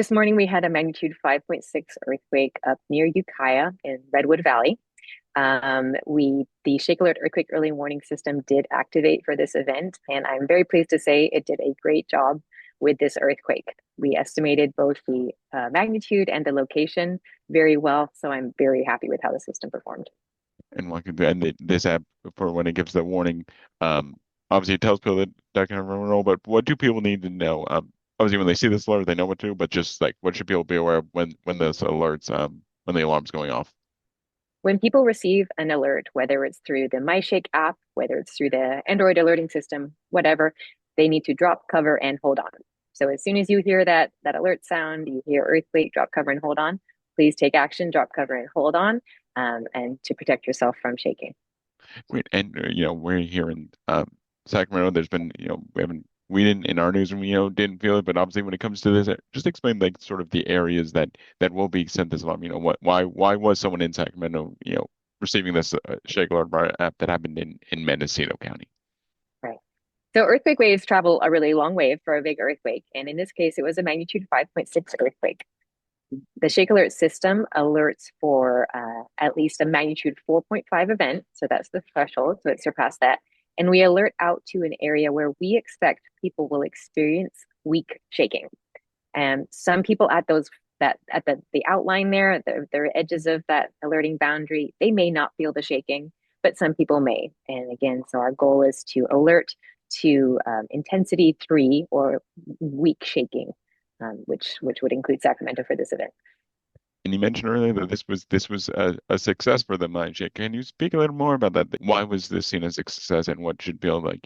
This morning we had a magnitude 5.6 earthquake up near Ukiah in Redwood Valley. The ShakeAlert earthquake early warning system did activate for this event, and I'm very pleased to say it did a great job with this earthquake. We estimated both the magnitude and the location very well, so I'm very happy with how the system performed. And what could be and this app for when it gives the warning, um, obviously it tells people that kind of role, but what do people need to know? Obviously when they see this alert, they know what to do, but just like what should people be aware of when this alerts, when the alarm's going off? When people receive an alert, whether it's through the MyShake app, whether it's through the Android alerting system, whatever, they need to drop cover and hold on. So as soon as you hear that alert sound, you hear earthquake, drop cover and hold on. Please take action, drop cover and hold on, and to protect yourself from shaking. Great. And we're here in Sacramento. There's been, we didn't in our news, didn't feel it, but obviously when it comes to this, just explain like sort of the areas that will be sent this alarm. Why was someone in Sacramento, receiving this Shake Alert app that happened in Mendocino County? Right. So earthquake waves travel a really long way for a big earthquake. And in this case, it was a magnitude 5.6 earthquake. The ShakeAlert system alerts for at least a magnitude 4.5 event. So that's the threshold. So it surpassed that. And we alert out to an area where we expect people will experience weak shaking. And some people at those that at the outline there, the edges of that alerting boundary, they may not feel the shaking, but some people may. And again, so our goal is to alert to intensity 3 or weak shaking, which would include Sacramento for this event. And you mentioned earlier that this was a success for the Mindshake. Can you speak a little more about that? Why was this seen as a success, and what should people like,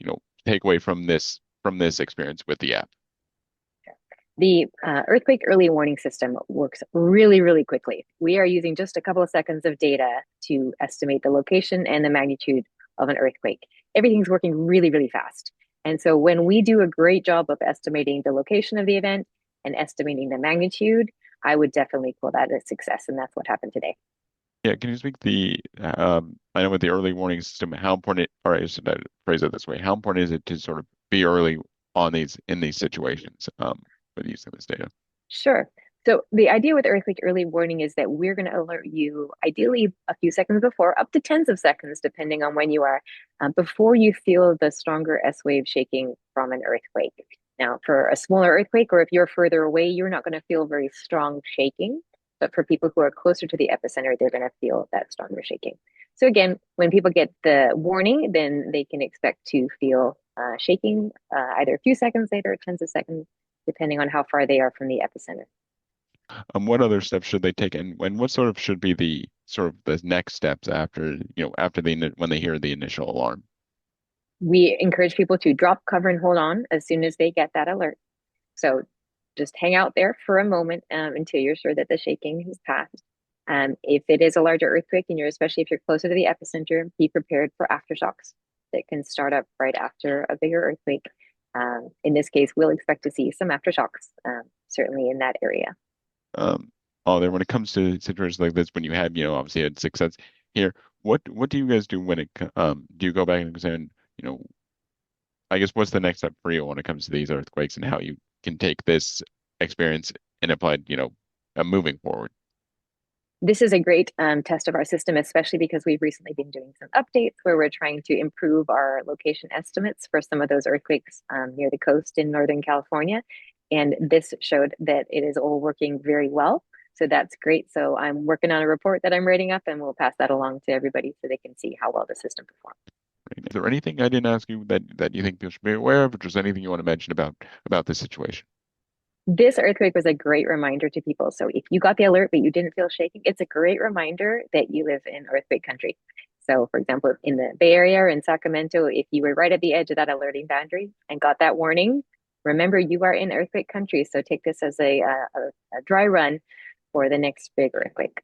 take away from this experience with the app? The earthquake early warning system works really, really quickly. We are using just a couple of seconds of data to estimate the location and the magnitude of an earthquake. Everything's working really, really fast. And so when we do a great job of estimating the location of the event and estimating the magnitude, I would definitely call that a success. And that's what happened today. Yeah, can you speak I know with the early warning system, how important or I should phrase it this way, how important is it to sort of be early on in these situations, with using this data? Sure. So the idea with earthquake early warning is that we're going to alert you ideally a few seconds before, up to tens of seconds, depending on when you are, before you feel the stronger S wave shaking from an earthquake. Now, for a smaller earthquake, or if you're further away, you're not going to feel very strong shaking. But for people who are closer to the epicenter, they're going to feel that stronger shaking. So again, when people get the warning, then they can expect to feel shaking either a few seconds later or tens of seconds depending on how far they are from the epicenter. What other steps should they take, and what sort of should be the sort of the next steps after, after when they hear the initial alarm? We encourage people to drop cover and hold on as soon as they get that alert. So just hang out there for a moment until you're sure that the shaking has passed. If it is a larger earthquake, and especially if you're closer to the epicenter, be prepared for aftershocks that can start up right after a bigger earthquake. In this case, we'll expect to see some aftershocks, certainly in that area. Um, there when it comes to situations like this, when you had, obviously had success here, what do you guys do when do you go back and say, you know, I guess what's the next step for you when it comes to these earthquakes and how you can take this experience and apply it, moving forward? This is a great test of our system, especially because we've recently been doing some updates where we're trying to improve our location estimates for some of those earthquakes near the coast in Northern California. And this showed that it is all working very well. So that's great. So I'm working on a report that I'm writing up, and we'll pass that along to everybody so they can see how well the system performs. Right? Is there anything I didn't ask you that you think people should be aware of, or just anything you want to mention about this situation? This earthquake was a great reminder to people. So if you got the alert but you didn't feel shaking, it's a great reminder that you live in earthquake country. So, for example, in the Bay Area or in Sacramento, if you were right at the edge of that alerting boundary and got that warning, remember you are in earthquake country. So take this as a dry run for the next big earthquake.